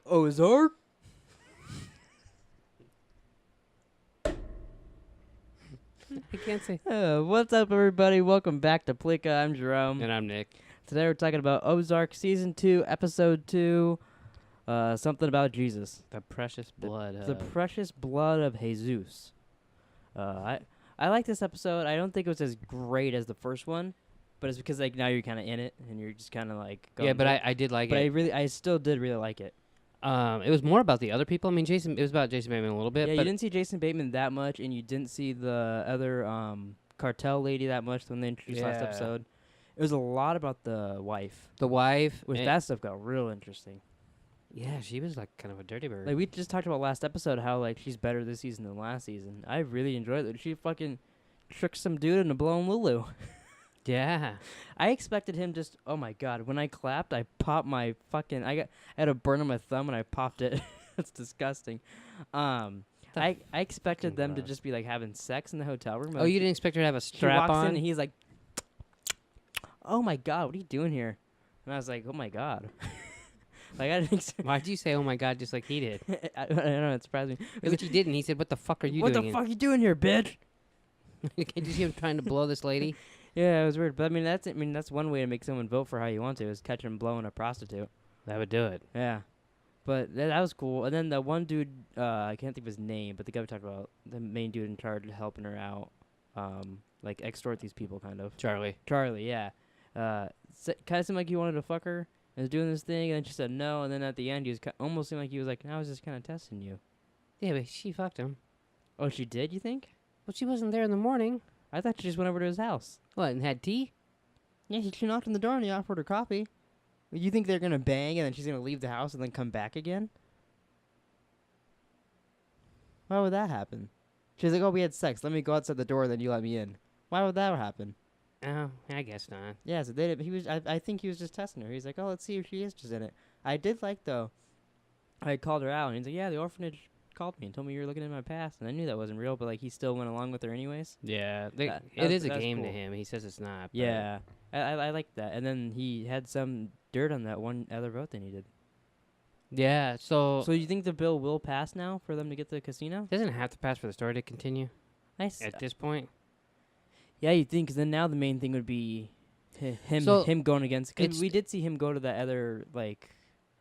Ozark. I can't say. What's up, everybody? Welcome back to Pleeka. I'm Jerome. And I'm Nick. Today we're talking about Ozark Season 2, Episode 2, something about Jesus. The precious blood. The precious blood of Jesus. I like this episode. I don't think it was as great as the first one, but it's because like now you're kind of in it and you're just kind of like going yeah, but I did like but it. I still did really like it. It was more about the other people. I mean, it was about Jason Bateman a little bit. Yeah, but you didn't see Jason Bateman that much, and you didn't see the other cartel lady that much when they introduced last Yeah. episode. It was a lot about the wife. the wife. Which that stuff got real interesting. Yeah, she was like kind of a dirty bird. Like we just talked about last episode, how like she's better this season than last season. I really enjoyed it. She fucking tricked some dude into blowing Lulu. yeah. I expected him just. Oh my god! When I clapped, I popped my fucking. I had a burn on my thumb and I popped it. It's disgusting. I expected them to gross. just be like having sex in the hotel room. Oh, you didn't expect her to have a She strap walks on? in and he's like, "Oh my god, what are you doing here?" And I was like, "Oh my god." Like I didn't expect. Why'd you say, oh my God, just like he did? I don't know. It surprised me. But you didn't. He said, what the fuck are you What doing? the fuck are you doing here, bitch? Did you see him trying to blow this lady? Yeah, it was weird. But I mean, that's one way to make someone vote for how you want to is catch him blowing a prostitute. That would do it. Yeah, but that was cool. And then the one dude, I can't think of his name, but the guy we talked about, the main dude in charge of helping her out, like extort these people, kind of. Charlie. Charlie, yeah. Kind of seemed like he wanted to fuck her and was doing this thing, and then she said no, and then at the end he was almost seemed like he was like, I was just kind of testing you. Yeah, but she fucked him. Oh, she did, you think? Well, she wasn't there in the morning. I thought she just went over to his house. What, and had tea? Yeah, she knocked on the door and he offered her coffee. You think they're gonna bang and then she's gonna leave the house and then come back again? Why would that happen? She's like, oh, we had sex. Let me go outside the door, then you let me in. Why would that happen? Oh, I guess not. Yeah, so they. He was. I think he was just testing her. He's like, oh, let's see if she is just in it. I did like though. I called her out and he's like, yeah, the orphanage called me and told me you were looking at my past, and I knew that wasn't real, but like he still went along with her anyways. Yeah, That it is a that's game to cool. him. He says it's not. but- Yeah, I like that. And then he had some dirt on that one other vote they needed. Yeah, so So you think the bill will pass now for them to get the casino? it doesn't have to pass for the story to continue Nice. at this point. Yeah, you think? Because then now the main thing would be him So, going against. Because it's- we did see him go to the other like.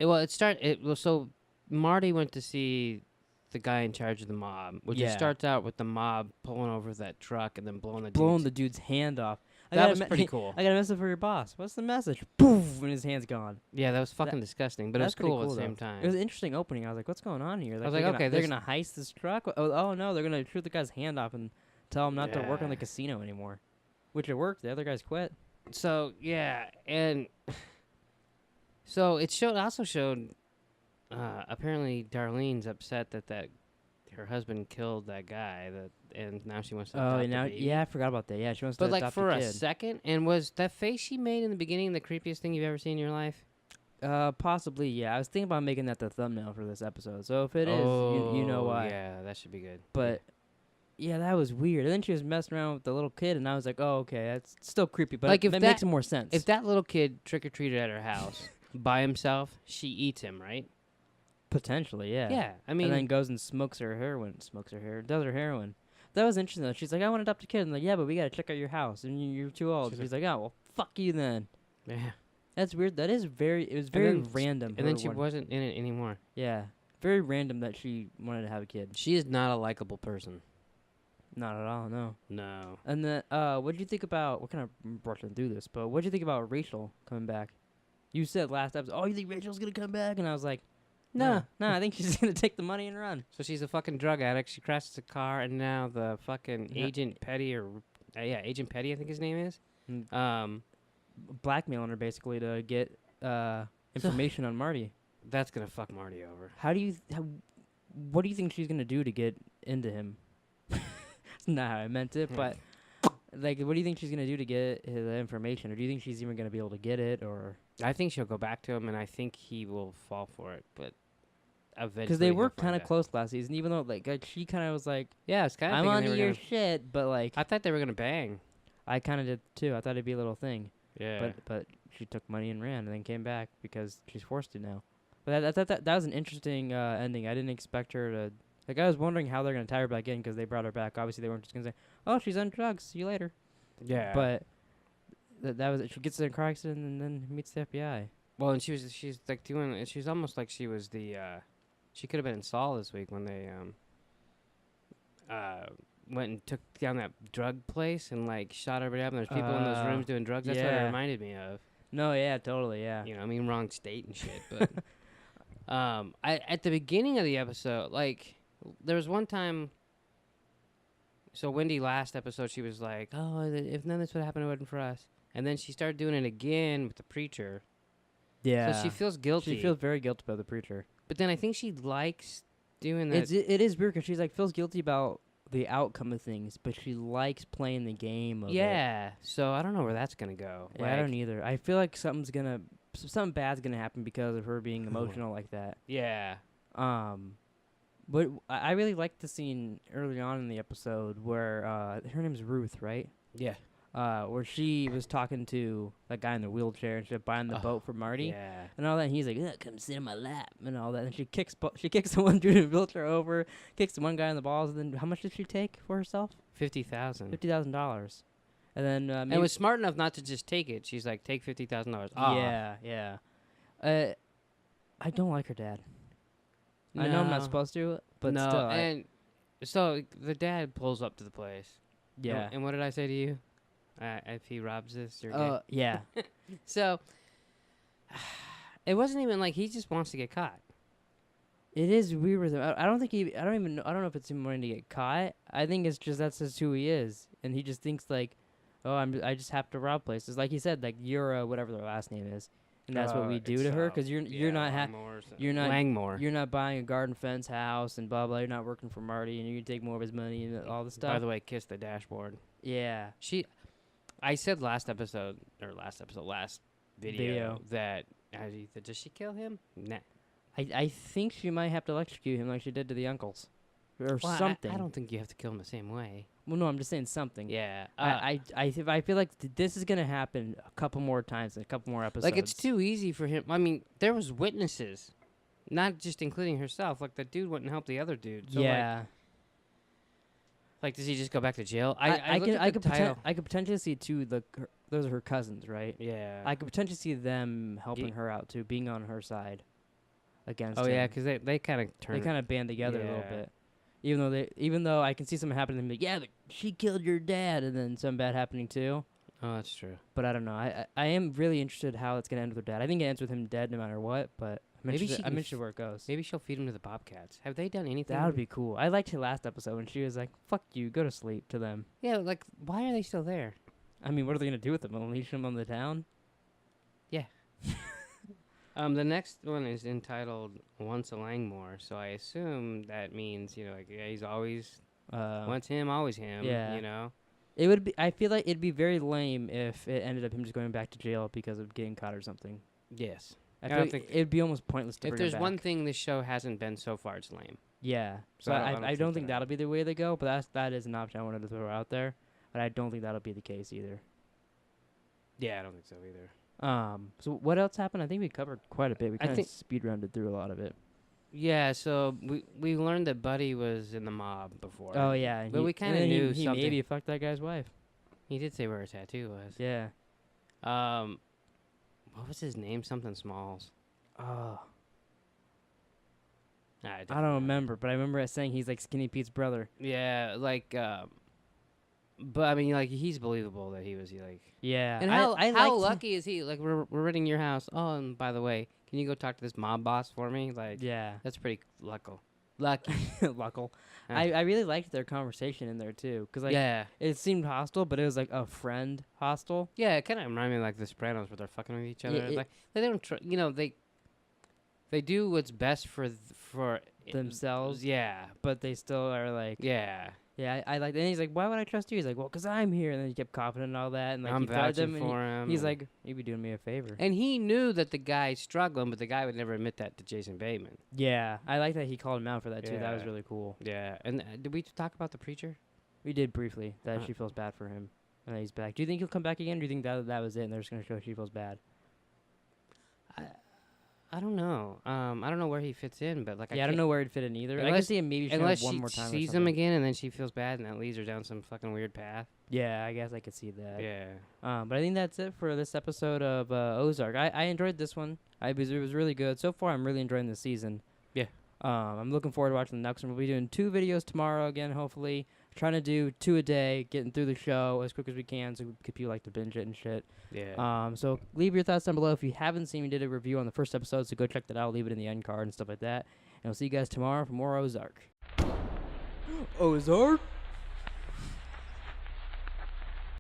So Marty went to see the guy in charge of the mob, which Yeah. it starts out with the mob pulling over that truck and then blowing The dude's hand off. That was pretty cool. I got a message for your boss. What's the message? Poof! And his hand's gone. Yeah, that was fucking disgusting, but it was That's pretty cool at the though. same time. It was an interesting opening. I was like, "What's going on here?" I was they're like, gonna, okay, they're this- gonna heist this truck. Oh no, they're gonna shoot the guy's hand off and tell him not to work on the Yeah. casino anymore. Which it worked. The other guys quit. So yeah, and so it also showed. Apparently, Darlene's upset that her husband killed that guy. And now she wants to. Oh, adopt now the baby. yeah, I forgot about that. Yeah, she wants But to like adopt for a a kid. second, and was that face she made in the beginning the creepiest thing you've ever seen in your life? Possibly, yeah. I was thinking about making that the thumbnail for this episode. So if it is, you know why. Yeah, that should be good. But yeah, that was weird. And then she was messing around with the little kid, and I was like, oh, okay, that's still creepy, but Like, if that that- makes more sense. If that little kid trick or treated at her house by himself, she eats him, right? Potentially, yeah. Yeah, I mean, and then goes and smokes her heroin, does her heroin. That was interesting though. She's like, I want to adopt a kid. I'm like, yeah, but we gotta check out your house, and you're too old. She's She's like, oh, well, fuck you then. yeah. That's weird. It was very then random. And then her she one- wasn't in it anymore. Yeah, very random that she wanted to have a kid. She is not a likable person. Not at all, no. No. And then, what did you think about? What kind of rushing through this? But what did you think about Rachel coming back? You said last episode, oh, you think Rachel's gonna come back? And I was like, no, I think she's gonna take the money and run. So she's a fucking drug addict. She crashes a car, and now the fucking Yeah. Agent Petty, Agent Petty, I think his name is. Mm. Blackmailing her basically to get information on Marty. That's gonna fuck Marty over. What do you think she's gonna do to get into him? That's not how I meant it, but like, what do you think she's gonna do to get the information, or do you think she's even gonna be able to get it, or? I think she'll go back to him, and I think he will fall for it. But eventually, Because they he'll were find kind of out. close last season, even though like she kind of was like, Yeah, it's kind of. I'm on your shit, but like I thought they were gonna bang. I kind of did too. I thought it'd be a little thing, Yeah. but she took money and ran, and then came back because she's forced to now. But that was an interesting ending. I didn't expect her to. Like, I was wondering how they're gonna tie her back in because they brought her back. Obviously, they weren't just gonna say, "Oh, she's on drugs. See you later." Yeah. But that was it. She gets in a car accident and then meets the FBI. Well, and she's like doing. She's almost like she was the. She could have been in Saul this week when they went and took down that drug place and like shot everybody up. And there's people in those rooms doing drugs. That's what it yeah. reminded me of. No, yeah, totally, yeah. You know, I mean, wrong state and shit. But I at the beginning of the episode, like, there was one time. So Wendy, last episode, she was like, "Oh, if none of this would happen, it wasn't for us." And then she started doing it again with the preacher. Yeah. So she feels guilty. She feels very guilty about the preacher. But then I think she likes doing that. It is weird because she's like feels guilty about the outcome of things, but she likes playing the game of it. Yeah. So I don't know where that's gonna go. Yeah, I don't either. I feel like something bad's gonna happen because of her being emotional like that. Yeah. But I really liked the scene early on in the episode where her name's Ruth, right? Yeah. Where she was talking to that guy in the wheelchair and she's buying the boat for Marty. Yeah. And all that, and he's like, come sit in my lap and all that. And she kicks the one dude in the wheelchair over, kicks the one guy in the balls. And then how much did she take for herself? $50,000. $50,000. And then and was smart enough not to just take it. She's like, take $50,000. Yeah. I don't like her dad. I know I'm not supposed to, but no. still. And so the dad pulls up to the place. Yeah. And what did I say to you? If he robs this, you're gay. Yeah. So it wasn't even like he just wants to get caught. It is weird with him. I don't know if it's him wanting to get caught. I think it's just that's just who he is, and he just thinks like, oh, I just have to rob places. Like he said, like you're whatever their last name is, and that's what we do to her because you're not Langmore. You're not buying a garden fence house and blah blah. You're not working for Marty, and you take more of his money and all this stuff. By the way, kiss the dashboard. Yeah. I said last video that does she kill him? Nah. I think she might have to electrocute him like she did to the uncles, or something. I don't think you have to kill him the same way. Well, no, I'm just saying something. Yeah. I feel like this is gonna happen a couple more times in a couple more episodes. Like it's too easy for him. I mean, there was witnesses, not just including herself. Like the dude went and helped the other dude. So yeah. Like, does he just go back to jail? I could potentially see too. Those are her cousins, right? Yeah. I could potentially see them helping her out too, being on her side against. Oh him. yeah, because they kind of turn. They kind of band together a little bit. Even though I can see something happening, like, yeah, but she killed your dad, and then some bad happening too. Oh, that's true. But I don't know. I am really interested how it's gonna end with her dad. I think it ends with him dead no matter what. But I'm interested where it goes. Maybe she'll feed him to the bobcats. Have they done anything? That would be cool. I liked her last episode when she was like, "Fuck you, go to sleep." To them. Yeah, like why are they still there? I mean, what are they gonna do with them? Unleash them on the town? Yeah. The next one is entitled "Once a Langmore," so I assume that means like he's always once him, always him. Yeah. You know. It would be. I feel like it'd be very lame if it ended up him just going back to jail because of getting caught or something. Yes. I feel like it'd be almost pointless to if bring there's him back. one thing this show hasn't been so far, it's lame. Yeah. So So I don't think that'll be the way they go, but that is an option I wanted to throw out there. But I don't think that'll be the case either. Yeah, I don't think so either. So what else happened? I think we covered quite a bit. We I kind of think- speed rounded through a lot of it. Yeah, so we learned that Buddy was in the mob before. Oh yeah, But we kinda knew he something. maybe fucked that guy's wife. He did say where her tattoo was. Yeah. What was his name? Something Smalls. Oh, I I don't remember, but I remember saying he's like Skinny Pete's brother. Yeah, like, but I mean, like, he's believable that he was like. Yeah. And how lucky is he? Like, we're renting your house. Oh, and by the way, can you go talk to this mob boss for me? Like, Yeah. that's pretty lucky. Luckle. I really liked their conversation in there too, cause like yeah, it seemed hostile, but it was like a friend hostile. yeah. It kind of reminded me of, like The Sopranos, where they're fucking with each other. Yeah, like they don't, they do what's best for Themselves, Yeah, but they still are like, yeah. I like. And he's like, why would I trust you? He's like, well, cause I'm here, and then he kept confident and all that, and like I'm he thought vouching them, for him. he's like, you'd be doing me a favor. and he knew that the guy's struggling, but the guy would never admit that to Jason Bateman. Yeah, I like that he called him out for that too. That was Yeah. really cool. Yeah, and did we talk about the preacher? We did briefly that Uh. she feels bad for him, and that he's back. Do you think he'll come back again? Or do you think that was it, and they're just gonna show she feels bad? I don't know. I don't know where he fits in, but like I don't know where he'd fit in either. I can Unless- see him maybe showing up unless one she more time. or sees him something. again and then she feels bad and that leads her down some fucking weird path. Yeah, I guess I could see that. Yeah. But I think that's it for this episode of Ozark. I enjoyed this one. It was really good. So far, I'm really enjoying this season. Yeah. I'm looking forward to watching the next one. We'll be doing 2 videos tomorrow again, hopefully. Trying to do 2 a day, getting through the show as quick as we can so people like to binge it and shit. Yeah. So leave your thoughts down below. If you haven't seen, we did a review on the first episode, so go check that out. Leave it in the end card and stuff like that. And we'll see you guys tomorrow for more Ozark. Ozark?